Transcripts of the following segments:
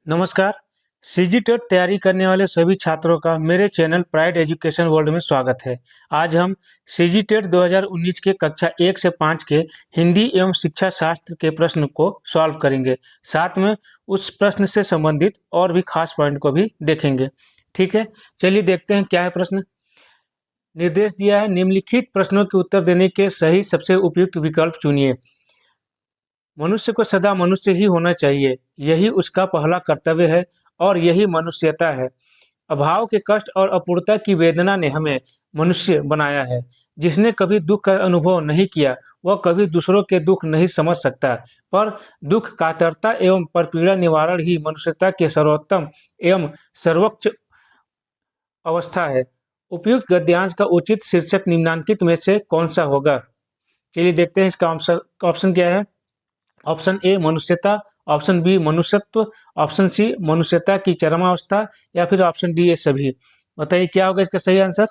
नमस्कार। CG TET तैयारी करने वाले सभी छात्रों का मेरे चैनल प्राइड एजुकेशन वर्ल्ड में स्वागत है। आज हम सीजी टेट 2019 के कक्षा 1 से 5 के हिंदी एवं शिक्षा शास्त्र के प्रश्न को सॉल्व करेंगे। साथ में उस प्रश्न से संबंधित और भी खास पॉइंट को भी देखेंगे। ठीक है, चलिए देखते हैं क्या है प्रश्न। निर्देश दिया है, निम्नलिखित प्रश्नों के उत्तर देने के सही सबसे उपयुक्त विकल्प चुनिए। मनुष्य को सदा मनुष्य ही होना चाहिए, यही उसका पहला कर्तव्य है और यही मनुष्यता है। अभाव के कष्ट और अपूर्णता की वेदना ने हमें मनुष्य बनाया है। जिसने कभी दुख का अनुभव नहीं किया, वह कभी दूसरों के दुख नहीं समझ सकता। पर दुख कातरता एवं परपीड़ा निवारण ही मनुष्यता के सर्वोत्तम एवं सर्वोच्च अवस्था है। उपयुक्त गद्यांश का उचित शीर्षक निम्नांकित में से कौन सा होगा? चलिए देखते हैं इसका ऑप्शन क्या है। ऑप्शन ए मनुष्यता, ऑप्शन बी मनुष्यत्व, ऑप्शन सी मनुष्यता की चरमावस्था या फिर ऑप्शन डी ये सभी। बताइए क्या होगा इसका सही आंसर?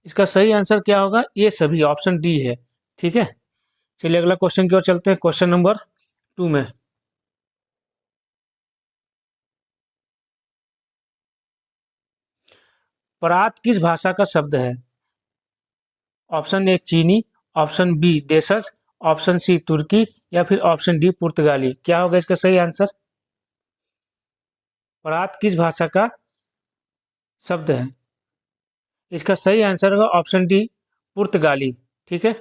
इसका सही आंसर क्या होगा? ये सभी, ऑप्शन डी है। ठीक है, चलिए अगला क्वेश्चन की ओर चलते हैं। क्वेश्चन नंबर 2 में परात किस भाषा का शब्द है? ऑप्शन ए चीनी, ऑप्शन बी देशज, ऑप्शन सी तुर्की या फिर ऑप्शन डी पुर्तगाली। क्या होगा इसका सही आंसर? परात किस भाषा का शब्द है? इसका सही आंसर होगा ऑप्शन डी पुर्तगाली। ठीक है,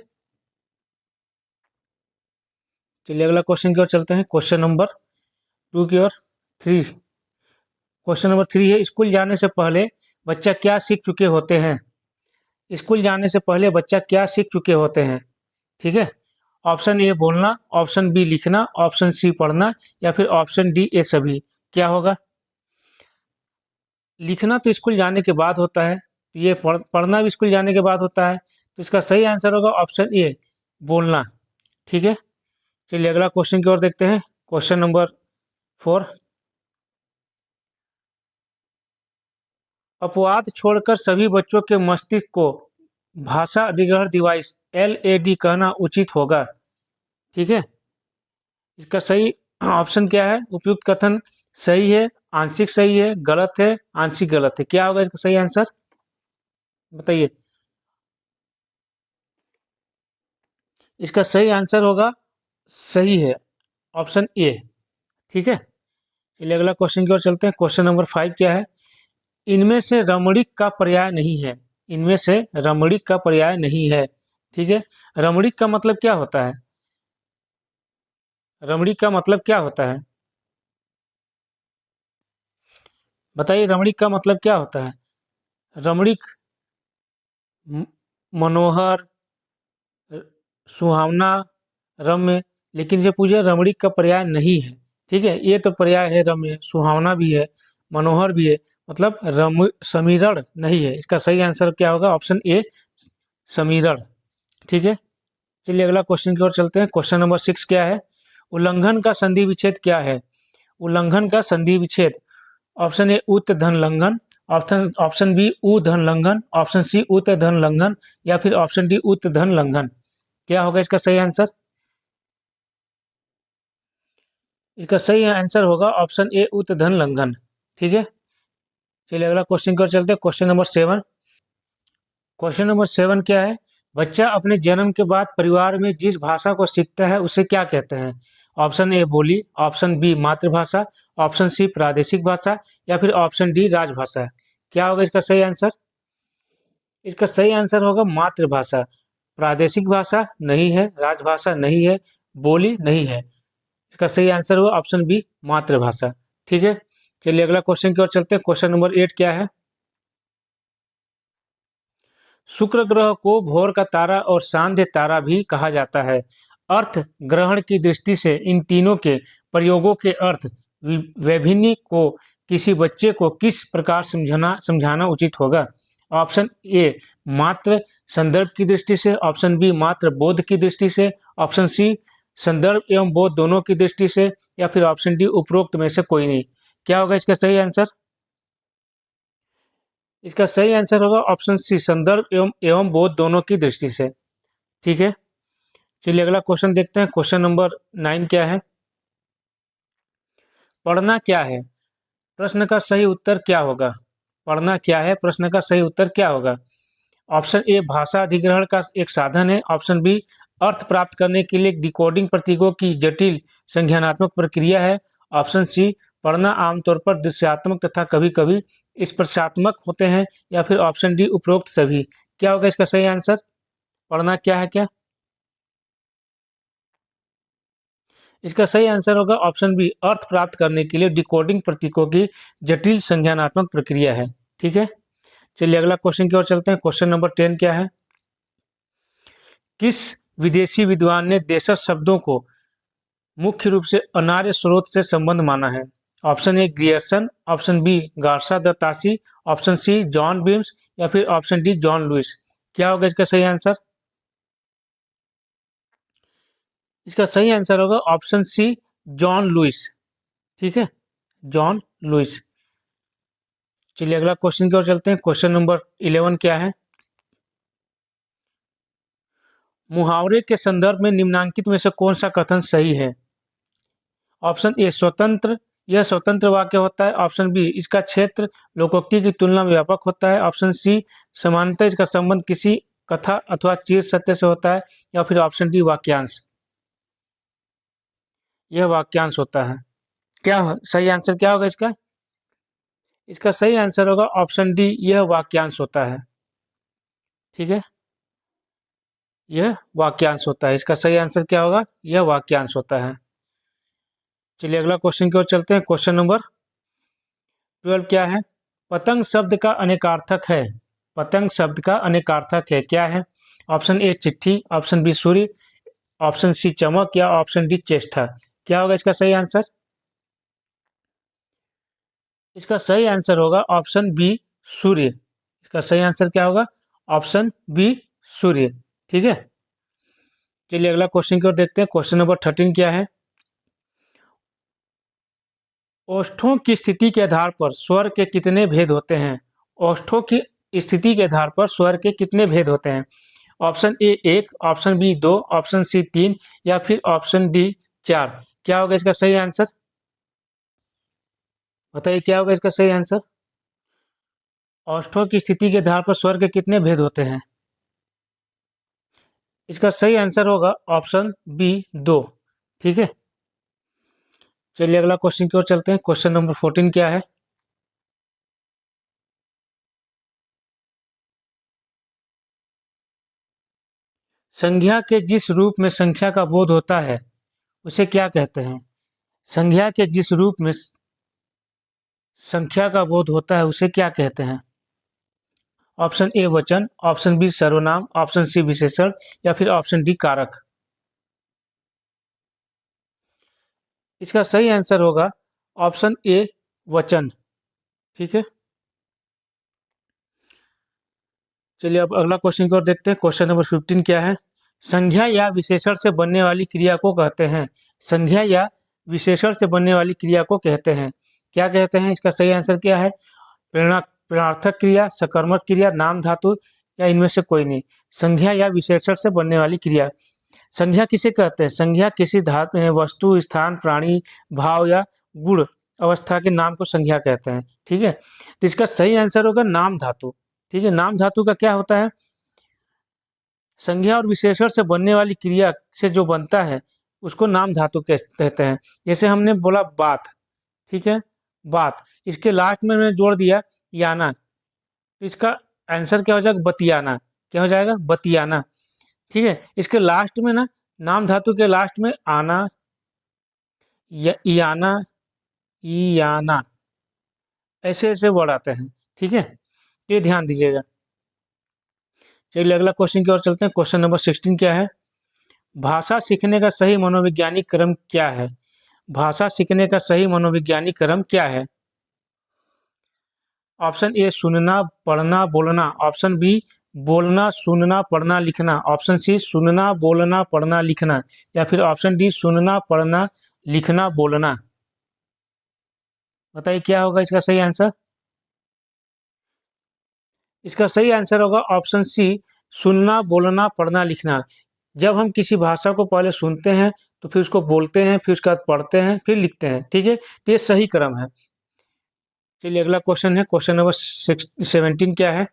चलिए अगला क्वेश्चन की ओर चलते हैं। क्वेश्चन नंबर 2 की ओर। 3, क्वेश्चन नंबर 3 है, स्कूल जाने से पहले बच्चा क्या सीख चुके होते हैं? स्कूल जाने से पहले बच्चा क्या सीख चुके होते हैं? ठीक है, ऑप्शन ए बोलना, ऑप्शन बी लिखना, ऑप्शन सी पढ़ना या फिर ऑप्शन डी ये सभी। क्या होगा? लिखना तो स्कूल जाने के बाद होता है, तो ये पढ़ना भी स्कूल जाने के बाद होता है, तो इसका सही आंसर होगा ऑप्शन ए बोलना। ठीक है, चलिए अगला क्वेश्चन की ओर देखते हैं। क्वेश्चन नंबर 4, अपवाद छोड़कर सभी बच्चों के मस्तिष्क को भाषा अधिग्रहण डिवाइस एलएडी कहना उचित होगा। ठीक है, इसका सही ऑप्शन क्या है? उपयुक्त कथन सही है, आंशिक सही है, गलत है, आंशिक गलत है। क्या होगा इसका सही आंसर? बताइए। इसका सही आंसर होगा सही है, ऑप्शन ए। ठीक है, चलिए अगला क्वेश्चन की ओर चलते हैं। क्वेश्चन नंबर 5 क्या है? इनमें से रमणीक का पर्याय नहीं है। इनमें से रमणीक का पर्याय नहीं है। ठीक है, रमणीक का मतलब क्या होता है? रमणीक का मतलब क्या होता है? बताइए, रमणीक का मतलब क्या होता है? रमणीक मनोहर, सुहावना, रम्य, लेकिन ये पूछे रमणीक का पर्याय नहीं है। ठीक है, ये तो पर्याय है, रम्य, सुहावना भी है, मनोहर भी है, मतलब समीरण नहीं है। इसका सही आंसर क्या होगा? Option A Samiran. ठीक है, चलिए अगला क्वेश्चन की ओर चलते हैं। क्वेश्चन नंबर 6 क्या है? उल्लंघन का संधि विच्छेद क्या है? उल्लंघन का संधि विच्छेद, ऑप्शन ए उत धन लंघन, ऑप्शन बी उ धन लंघन, ऑप्शन सी उत धन लंघन या फिर ऑप्शन डी उत धन लंघन। क्या होगा इसका सही आंसर? इसका सही आंसर होगा ऑप्शन ए उत धन लंघन। ठीक है, चलिए अगला क्वेश्चन की ओर चलते हैं। Question number 7। क्वेश्चन नंबर 7 क्या है? बच्चा अपने जन्म के बाद परिवार में जिस भाषा को सीखता है उसे क्या कहते हैं? ऑप्शन ए बोली, ऑप्शन बी मातृभाषा, ऑप्शन सी प्रादेशिक भाषा या फिर ऑप्शन डी राजभाषा। क्या होगा इसका सही आंसर? इसका सही आंसर होगा मातृभाषा। प्रादेशिक भाषा नहीं है, राजभाषा नहीं है, बोली नहीं है। इसका सही आंसर होगा ऑप्शन बी मातृभाषा। ठीक है, चलिए अगला क्वेश्चन की ओर चलते हैं। क्वेश्चन नंबर 8 क्या है? शुक्र ग्रह को भोर का तारा और सांध्य तारा भी कहा जाता है। अर्थ ग्रहण की दृष्टि से इन तीनों के प्रयोगों के अर्थ वैभिन्न को किसी बच्चे को किस प्रकार समझाना उचित होगा? ऑप्शन ए मात्र संदर्भ की दृष्टि से, ऑप्शन बी मात्र बोध की दृष्टि से, ऑप्शन सी संदर्भ एवं बोध दोनों की दृष्टि से या फिर ऑप्शन डी उपरोक्त में से कोई नहीं। क्या होगा इसका सही आंसर? इसका सही आंसर होगा ऑप्शन सी संदर्भ एवं बोध दोनों की दृष्टि से। ठीक है, चलिए अगला क्वेश्चन देखते हैं। क्वेश्चन नंबर 9 क्या है? पढ़ना क्या है? प्रश्न का सही उत्तर क्या होगा? पढ़ना क्या है? प्रश्न का सही उत्तर क्या होगा? ऑप्शन ए भाषा अधिग्रहण का एक साधन है। ऑप्शन बी अर्थ प्राप्त करने के लिए डिकोडिंग प्रतीकों की जटिल संज्ञानात्मक प्रक्रिया है। ऑप्शन सी पढ़ना आमतौर पर दृश्यात्मक तथा कभी-कभी स्पर्शात्मक होते हैं। या फिर ऑप्शन डी उपरोक्त सभी। क्या होगा इसका सही आंसर? पढ़ना क्या है क्या? इसका सही आंसर होगा ऑप्शन बी अर्थ प्राप्त करने के लिए डिकोडिंग प्रतीकों की जटिल संज्ञानात्मक प्रक्रिया है। ठीक है, चलिए अगला क्वेश्चन की ओर चलते हैं। क्वेश्चन नंबर 10 क्या है? किस विदेशी विद्वान ने देशज शब्दों को मुख्य रूप से अनार्य स्रोत से संबंध माना है? Option A Grierson, option B Garcin de Tassy, option C John Beames या फिर ऑप्शन डी जॉन लुइस। क्या होगा इसका सही आंसर? इसका सही आंसर होगा ऑप्शन सी जॉन लुइस। ठीक है, जॉन लुइस। चलिए अगला क्वेश्चन की ओर चलते हैं। क्वेश्चन नंबर 11 क्या है? मुहावरे के संदर्भ में निम्नांकित में से कौन सा कथन सही है? ऑप्शन ए स्वतंत्र, यह स्वतंत्र वाक्य होता है। ऑप्शन बी इसका क्षेत्र लोकोक्ति की तुलना में व्यापक होता है। ऑप्शन सी समानतः इसका संबंध किसी कथा अथवा चिर सत्य से होता है। या फिर ऑप्शन डी वाक्यांश, यह वाक्यांश होता है। सही आंसर क्या होगा इसका? इसका सही आंसर होगा ऑप्शन डी, यह वाक्यांश होता है। ठीक है, यह वाक्यांश होता है। इसका सही आंसर क्या होगा? यह वाक्यांश होता है। चलिए अगला क्वेश्चन की ओर चलते हैं। क्वेश्चन नंबर 12 क्या है? पतंग शब्द का अनेकार्थक है। पतंग शब्द का अनेकार्थक है, क्या है? ऑप्शन ए चिट्ठी, ऑप्शन बी सूर्य, ऑप्शन सी चमक या ऑप्शन डी चेष्टा। क्या होगा इसका सही आंसर? इसका सही आंसर होगा ऑप्शन बी सूर्य। इसका सही आंसर क्या होगा? ऑप्शन बी सूर्य। ठीक है, चलिए अगला क्वेश्चन की ओर देखते हैं। क्वेश्चन नंबर 13 क्या है? ओष्ठों की स्थिति के आधार पर स्वर के कितने भेद होते हैं? ओष्ठों की स्थिति के आधार पर स्वर के कितने भेद होते हैं? Option A 1, option B 2, option C 3 या फिर ऑप्शन डी 4। क्या होगा इसका सही आंसर? बताइए क्या होगा इसका सही आंसर? ओष्ठों की स्थिति के आधार पर स्वर के कितने भेद होते हैं? इसका सही आंसर होगा ऑप्शन बी 2। ठीक है, चलिए अगला क्वेश्चन की ओर चलते हैं। क्वेश्चन नंबर 14 क्या है? संज्ञा के जिस रूप में संख्या का बोध होता है उसे क्या कहते हैं? संज्ञा के जिस रूप में संख्या का बोध होता है उसे क्या कहते हैं? ऑप्शन ए वचन, ऑप्शन बी सर्वनाम, ऑप्शन सी विशेषण या फिर ऑप्शन डी कारक। इसका सही आंसर होगा ऑप्शन ए वचन। ठीक है, चलिए अब अगला क्वेश्चन की ओर देखते हैं। क्वेश्चन नंबर 15 क्या है? संज्ञा या विशेषण से बनने वाली क्रिया को कहते हैं। संज्ञा या विशेषण से बनने वाली क्रिया को कहते हैं, क्या कहते हैं? इसका सही आंसर क्या है? प्रेरणा प्रेरणार्थक क्रिया, सकर्मक क्रिया, नाम धातु या इनमें से कोई नहीं। संज्ञा या विशेषण से बनने वाली क्रिया। संज्ञा किसे कहते हैं? संज्ञा किसी धातु वस्तु, स्थान, प्राणी, भाव या गुण अवस्था के नाम को संज्ञा कहते हैं। ठीक है, तो इसका सही आंसर होगा नाम धातु। ठीक है, नाम धातु का क्या होता है? संज्ञा और विशेषण से बनने वाली क्रिया से जो बनता है उसको नाम धातु कहते हैं। जैसे हमने बोला बात, ठीक है, बात, इसके लास्ट में मैंने जोड़ दिया याना, तो इसका आंसर क्या हो जाएगा? बतियाना। क्या हो जाएगा? बतियाना। ठीक है, इसके लास्ट में ना, नाम धातु के लास्ट में आना, याना, याना, ऐसे ऐसे वर्ड आते हैं। ठीक है, ये ध्यान दीजिएगा। चलिए अगला क्वेश्चन की ओर चलते हैं। क्वेश्चन नंबर 16 क्या है? भाषा सीखने का सही मनोवैज्ञानिक क्रम क्या है? भाषा सीखने का सही मनोवैज्ञानिक क्रम क्या है? ऑप्शन ए सुनना, पढ़ना, बोलना, ऑप्शन बी बोलना, सुनना, पढ़ना, लिखना, ऑप्शन सी सुनना, बोलना, पढ़ना, लिखना या फिर ऑप्शन डी सुनना, पढ़ना, लिखना, बोलना। बताइए क्या होगा इसका सही आंसर? इसका सही आंसर होगा ऑप्शन सी सुनना, बोलना, पढ़ना, लिखना। जब हम किसी भाषा को पहले सुनते हैं तो फिर उसको बोलते हैं, फिर उसके बाद पढ़ते हैं, फिर लिखते हैं, ठीक है? तो ये सही क्रम है। चलिए अगला क्वेश्चन है, क्वेश्चन नंबर 17 क्या है?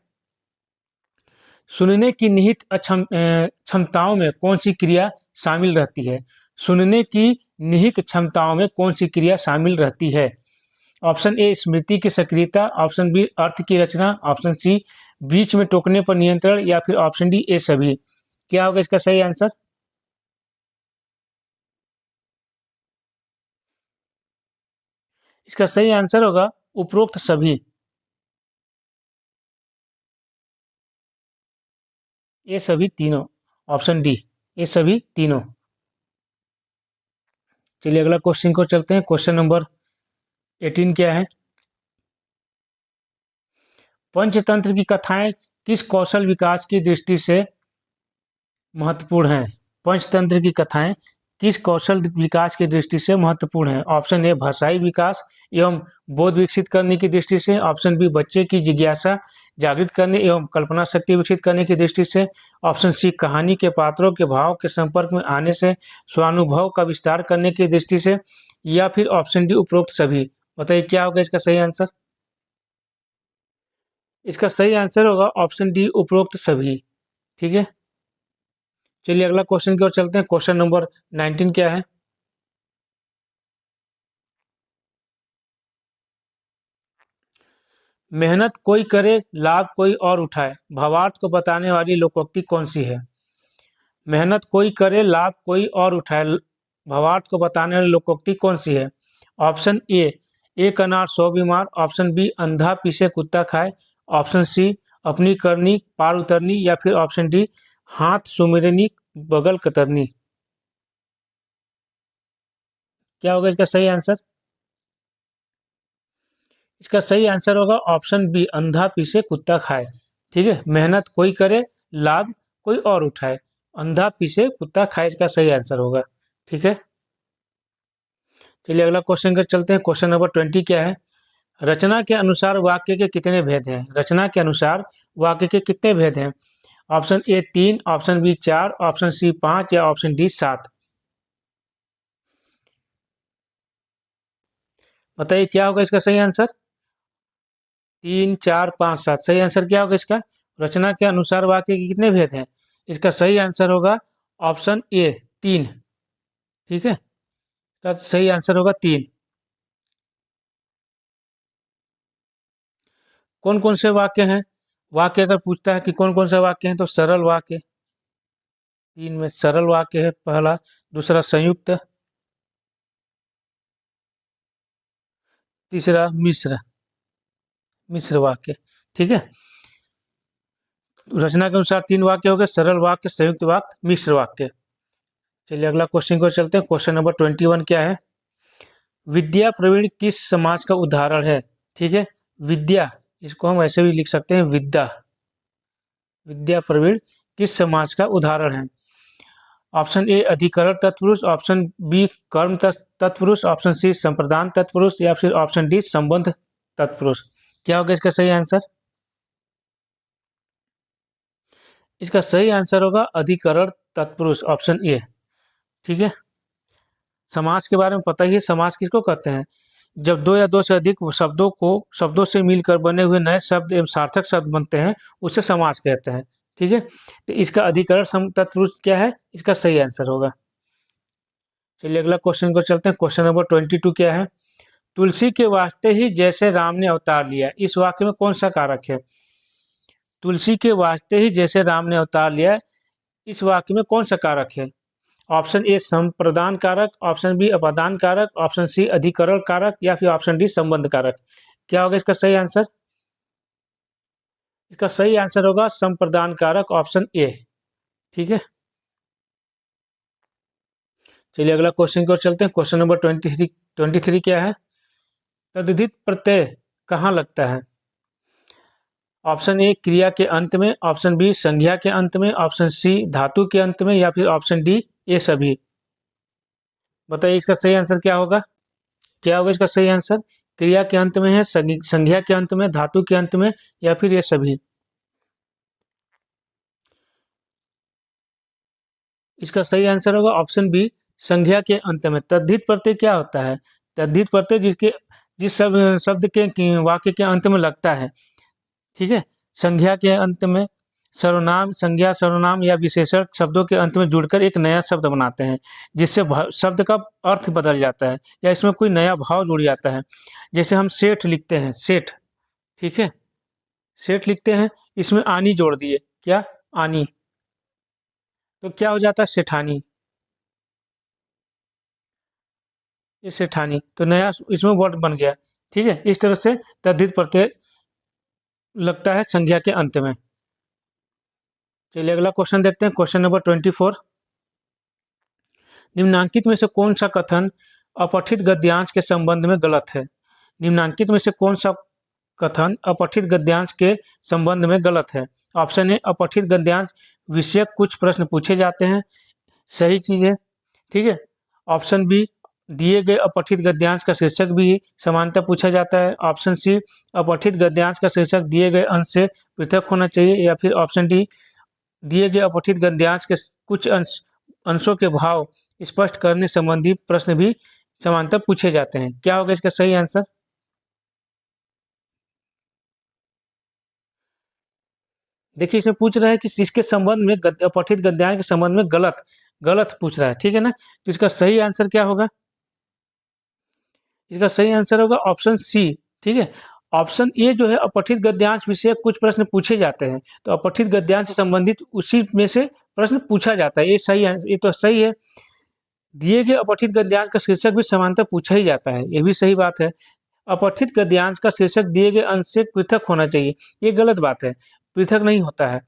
सुनने की निहित क्षमताओं में कौन सी क्रिया शामिल रहती है? सुनने की निहित क्षमताओं में कौन सी क्रिया शामिल रहती है? ऑप्शन ए स्मृति की सक्रियता, ऑप्शन बी अर्थ की रचना, ऑप्शन सी बीच में टोकने पर नियंत्रण, या फिर ऑप्शन डी ए सभी। क्या होगा इसका सही आंसर? इसका सही आंसर होगा उपरोक्त सभी। ये सभी तीनों, ऑप्शन डी, ये सभी तीनों। चलिए अगला क्वेश्चन को चलते हैं, क्वेश्चन नंबर 18 क्या है? पंचतंत्र की कथाएं किस कौशल विकास की दृष्टि से महत्वपूर्ण हैं? पंचतंत्र की कथाएं किस कौशल विकास की दृष्टि से महत्वपूर्ण है? ऑप्शन ए भाषाई विकास एवं बोध विकसित करने की दृष्टि से, ऑप्शन बी बच्चे की जिज्ञासा जागृत करने एवं कल्पना शक्ति विकसित करने की दृष्टि से, ऑप्शन सी कहानी के पात्रों के भाव के संपर्क में आने से स्वानुभव का विस्तार करने की दृष्टि से, या फिर ऑप्शन डी उपरोक्त सभी। बताइए क्या होगा इसका सही आंसर? इसका सही आंसर होगा ऑप्शन डी उपरोक्त सभी, ठीक है? चलिए अगला क्वेश्चन की ओर चलते हैं, क्वेश्चन नंबर 19 क्या है? मेहनत कोई करे लाभ कोई और उठाए, भावार्थ को बताने वाली लोकोक्ति कौन सी है? मेहनत कोई करे लाभ कोई और उठाए, भावार्थ को बताने वाली लोकोक्ति कौन सी है? ऑप्शन ए एक अनार सौ बीमार, ऑप्शन बी अंधा पीछे कुत्ता खाए, ऑप्शन सी अपनी करनी पार उतरनी, या फिर ऑप्शन डी हाथ सुमिरनी बगल कतरनी। क्या होगा इसका सही आंसर? इसका सही आंसर होगा ऑप्शन बी अंधा पीछे कुत्ता खाए, ठीक है? मेहनत कोई करे लाभ कोई और उठाए, अंधा पीछे कुत्ता खाए इसका सही आंसर होगा, ठीक है? चलिए अगला क्वेश्चन कर चलते हैं, क्वेश्चन नंबर 20 क्या है? रचना के अनुसार वाक्य के कितने भेद हैं? रचना के अनुसार वाक्य के कितने भेद हैं? Option A 3, option B 4, option C 5, या ऑप्शन डी 7। बताइए क्या होगा इसका सही आंसर? 3, 4, 5, 7, सही आंसर क्या होगा इसका? रचना के अनुसार वाक्य के कितने भेद हैं? इसका सही आंसर होगा ऑप्शन ए 3, ठीक है? इसका सही आंसर होगा 3। कौन कौन से वाक्य हैं? वाक्य अगर पूछता है कि कौन कौन से वाक्य हैं, तो सरल वाक्य, 3 में सरल वाक्य है पहला, दूसरा संयुक्त, तीसरा मिश्र, मिश्र वाक्य, ठीक है? रचना के अनुसार 3 वाक्य हो गए, सरल वाक्य, संयुक्त वाक्य, मिश्र वाक्य। चलिए अगला क्वेश्चन को चलते हैं, क्वेश्चन नंबर 21 क्या है? विद्या प्रवीण किस समाज का उदाहरण है? ठीक है, विद्या, इसको हम ऐसे भी लिख सकते हैं विद्या, विद्या प्रवीण किस समाज का उदाहरण है? ऑप्शन ए अधिकरण तत्पुरुष, ऑप्शन बी कर्म तत्पुरुष, ऑप्शन सी संप्रदान तत्पुरुष, या फिर ऑप्शन डी संबंध तत्पुरुष। क्या होगा इसका सही आंसर? इसका सही आंसर होगा अधिकरण तत्पुरुष, ऑप्शन ए, ठीक है? समाज के बारे में पता ही है, समाज किसको कहते हैं? जब दो या दो से अधिक शब्दों से मिलकर बने हुए नए शब्द एवं सार्थक शब्द बनते हैं, उसे समाज कहते हैं, ठीक है? तो इसका अधिकरण तत्पुरुष क्या है? इसका सही आंसर होगा। चलिए अगला क्वेश्चन को चलते हैं, क्वेश्चन नंबर 22 क्या है? तुलसी के वास्ते ही जैसे राम ने अवतार लिया, इस वाक्य में कौन सा कारक है? तुलसी के वास्ते ही जैसे राम ने अवतार लिया, इस वाक्य में कौन सा कारक है? ऑप्शन ए संप्रदान कारक, ऑप्शन बी अपादान कारक, ऑप्शन सी अधिकरण कारक, या फिर ऑप्शन डी संबंध कारक। क्या होगा इसका सही आंसर? इसका सही आंसर होगा संप्रदान कारक, ऑप्शन ए, ठीक है? चलिए अगला क्वेश्चन की ओर चलते हैं, क्वेश्चन नंबर 23 क्या है? तद्धित प्रत्यय कहाँ लगता है? ऑप्शन ए क्रिया के अंत में, ऑप्शन बी संज्ञा के अंत में, ऑप्शन सी धातु के अंत में, या फिर ऑप्शन डी ये सभी। बताइए इसका सही आंसर क्या होगा? क्या होगा इसका सही आंसर? क्रिया के अंत में है, संज्ञा के अंत में, धातु के अंत में, या फिर ये सभी। इसका सही आंसर होगा ऑप्शन बी, संज्ञा के अंत में। तद्धित प्रत्यय क्या होता है? तद्धित प्रत्यय जिस शब्द के वाक्य के अंत में लगता है, ठीक है। संज्ञा के अंत में सर्वनाम, संज्ञा, सर्वनाम या विशेषण शब्दों के अंत में जुड़कर एक नया शब्द बनाते हैं, जिससे शब्द का अर्थ बदल जाता है या इसमें कोई नया भाव जुड़ जाता है। जैसे हम सेठ लिखते हैं, सेठ, ठीक है, सेठ लिखते हैं, इसमें आनी जोड़ दिए, क्या? आनी, तो क्या हो जाता है? सेठानी। ये सेठानी, तो नया इसमें वर्ड बन गया, ठीक है। इस तरह से तद्धित प्रत्यय लगता है संज्ञा के अंत में। चलिए अगला क्वेश्चन देखते हैं, क्वेश्चन नंबर 24। निम्नांकित में से कौन सा कथन अपठित गद्यांश के संबंध में गलत है? निम्नांकित में से कौन सा कथन अपठित गद्यांश के संबंध में गलत है? ऑप्शन ए, अपठित गद्यांश विषयक कुछ प्रश्न पूछे जाते हैं, सही चीज है, ठीक है। ऑप्शन बी, दिए गए अपठित गद्यांश का शीर्षक भी समानतः पूछा जाता है। ऑप्शन सी, अपठित गद्यांश का शीर्षक दिए गए अंश से पृथक होना चाहिए। या फिर ऑप्शन डी, दिए गए अपठित गद्यांश के कुछ अंशों के भाव स्पष्ट करने संबंधी प्रश्न भी समानतः पूछे जाते हैं। क्या होगा इसका सही आंसर? देखिए इसमें पूछ रहा है कि इसके संबंध में अपठित गद्यांश के संबंध में गलत गलत पूछ रहा है, ठीक है ना। तो इसका सही आंसर क्या होगा? इसका सही आंसर होगा ऑप्शन सी, ठीक है। ऑप्शन ए जो है, अपठित गद्यांश विषय कुछ प्रश्न पूछे जाते हैं, तो अपठित गद्यांश से संबंधित उसी में से प्रश्न पूछा जाता है, ये सही आंसर, ये तो सही है। दिए गए अपठित गद्यांश का शीर्षक भी समानतः पूछा ही जाता है, ये भी सही बात है। अपठित गद्यांश का शीर्षक दिए गए अंश से पृथक होना चाहिए, ये गलत बात है, पृथक नहीं होता है।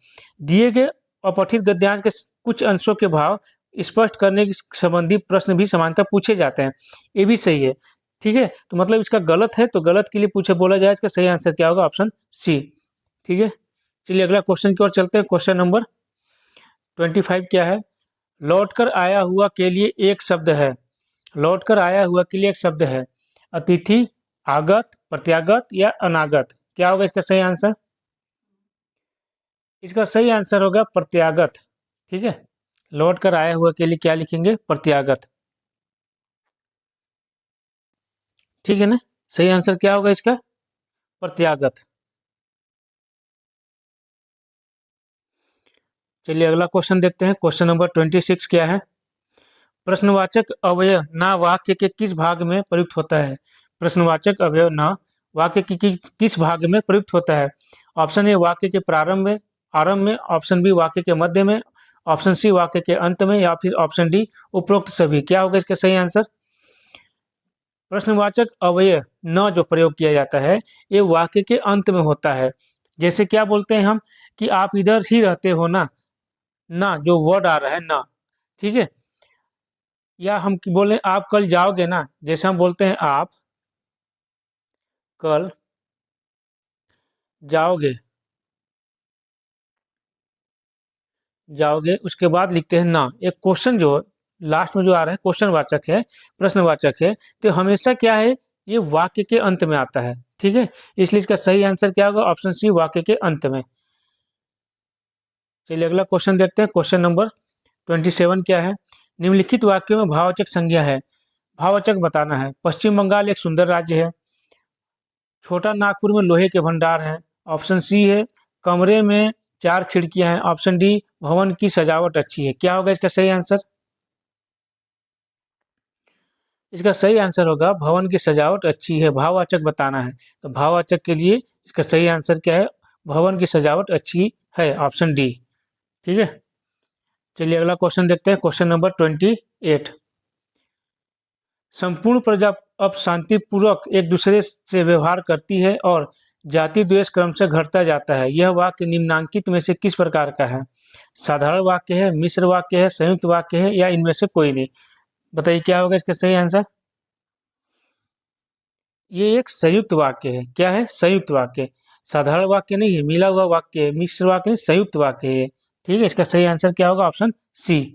दिए गए अपठित गद्यांश के कुछ अंशों के भाव स्पष्ट करने के संबंधी प्रश्न भी समानतः पूछे जाते हैं, ये भी सही है, ठीक है। तो मतलब इसका गलत है, तो गलत के लिए पूछे बोला जाए, इसका सही आंसर क्या होगा? ऑप्शन सी, ठीक है। चलिए अगला क्वेश्चन की ओर चलते हैं, क्वेश्चन नंबर 25 क्या है? लौटकर आया हुआ के लिए एक शब्द है, लौटकर आया हुआ के लिए एक शब्द है, अतिथि, आगत, प्रत्यागत या अनागत? क्या होगा इसका सही आंसर? इसका सही आंसर होगा प्रत्यागत, ठीक है। लौट कर आया हुआ के लिए क्या लिखेंगे? प्रत्यागत, ठीक है ना। सही आंसर क्या होगा इसका? प्रत्यागत। चलिए अगला क्वेश्चन देखते हैं, क्वेश्चन नंबर 26 क्या है? प्रश्नवाचक अवयव ना वाक्य के किस भाग में प्रयुक्त होता है? प्रश्नवाचक अवयव ना वाक्य के किस भाग में प्रयुक्त होता है? ऑप्शन ए, वाक्य के प्रारंभ में, आरंभ में। ऑप्शन बी, वाक्य के मध्य में। ऑप्शन सी, वाक्य के अंत में। या फिर ऑप्शन डी, उपरोक्त सभी। क्या होगा इसका सही आंसर? प्रश्नवाचक अवयव न जो प्रयोग किया जाता है, ये वाक्य के अंत में होता है। जैसे क्या बोलते हैं हम कि आप इधर ही रहते हो ना, ना जो वर्ड आ रहा है ना, ठीक है। या हम बोले आप कल जाओगे ना, जैसे हम बोलते हैं आप कल जाओगे, जाओगे, उसके बाद लिखते हैं ना। एक क्वेश्चन जो लास्ट में जो आ रहा है क्वेश्चन वाचक है, प्रश्नवाचक है, तो हमेशा क्या है, ये वाक्य के अंत में आता है, ठीक है। इसलिए इसका सही आंसर क्या होगा? ऑप्शन सी, वाक्य के अंत में। चलिए अगला क्वेश्चन देखते हैं, क्वेश्चन नंबर 27 क्या है? निम्नलिखित वाक्यों में भाववाचक संज्ञा है, भाववाचक बताना है। पश्चिम बंगाल एक सुंदर राज्य है। छोटा नागपुर में लोहे के भंडार हैं। ऑप्शन सी है, कमरे में 4 खिड़कियां हैं। ऑप्शन डी, भवन की सजावट अच्छी है। क्या होगा इसका सही आंसर? इसका सही आंसर होगा भवन की सजावट अच्छी है, भाववाचक बताना है। तो भाववाचक के लिए इसका सही आंसर क्या है? भवन की सजावट अच्छी है, ऑप्शन डी, ठीक है। चलिए अगला क्वेश्चन देखते हैं, क्वेश्चन नंबर 28। संपूर्ण प्रजा अब शांतिपूर्वक एक दूसरे से व्यवहार करती है और जाति द्वेष क्रमशः घटता जाता है। यह वाक्य निम्नांकित में से किस प्रकार का है? साधारण वाक्य है, मिश्र वाक्य है, संयुक्त वाक्य है, या इनमें से कोई नहीं? बताइए क्या होगा इसका सही आंसर? ये एक संयुक्त वाक्य है। क्या है? संयुक्त वाक्य। साधारण वाक्य नहीं है, मिला हुआ वाक्य है, मिश्र वाक्य नहीं, संयुक्त वाक्य है, ठीक है। इसका सही आंसर क्या होगा? Option C.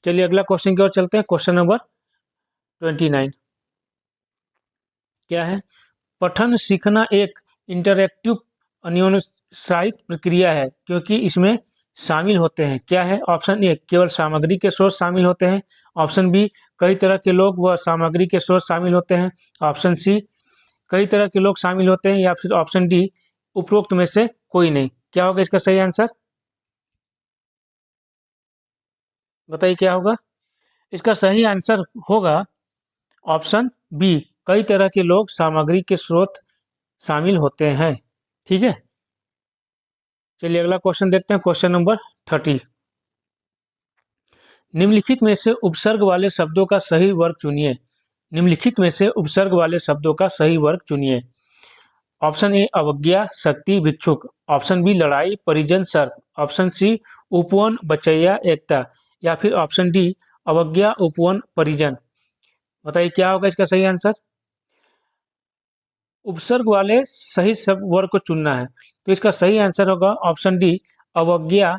चलिए अगला क्वेश्चन की ओर चलते हैं, क्वेश्चन नंबर 29 क्या है? पठन सीखना एक इंटरैक्टिव उत्साहित प्रक्रिया है क्योंकि इसमें शामिल होते हैं। क्या है? ऑप्शन ए केवल सामग्री के स्रोत शामिल होते हैं। ऑप्शन बी कई तरह के लोग व सामग्री के स्रोत शामिल होते हैं। ऑप्शन सी कई तरह के लोग शामिल होते हैं, या फिर ऑप्शन डी उपरोक्त में से कोई नहीं। क्या होगा इसका सही आंसर? बताइए क्या होगा? इसका सही आंसर होगा ऑप्शन बी, कई तरह के लोग सामग्री के स्रोत शामिल होते हैं। ठीक है, चलिए अगला क्वेश्चन देखते हैं। Question number 30। निम्नलिखित में से उपसर्ग वाले शब्दों का सही वर्ग चुनिए। निम्नलिखित में से उपसर्ग वाले शब्दों का सही वर्ग चुनिए। ऑप्शन ए अवज्ञा, शक्ति, भिक्षुक। ऑप्शन बी लड़ाई, परिजन, सर्प। ऑप्शन सी उपवन, बचैया, एकता। या फिर ऑप्शन डी अवज्ञा, उपवन, परिजन। बताइए क्या होगा इसका सही आंसर? उपसर्ग वाले सही सब वर्ग को चुनना है, तो इसका सही आंसर होगा ऑप्शन डी अवज्ञा,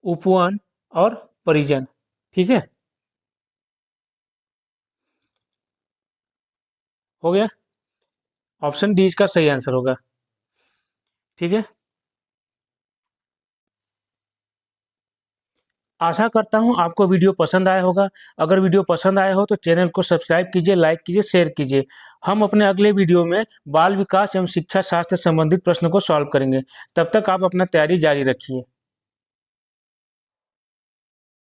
उपवन और परिजन। ठीक है, हो गया। ऑप्शन डी इसका सही आंसर होगा। ठीक है, आशा करता हूँ आपको वीडियो पसंद आया होगा। अगर वीडियो पसंद आया हो तो चैनल को सब्सक्राइब कीजिए, लाइक कीजिए, शेयर कीजिए। हम अपने अगले वीडियो में बाल विकास एवं शिक्षा शास्त्र से संबंधित प्रश्नों को सॉल्व करेंगे। तब तक आप अपना तैयारी जारी रखिए।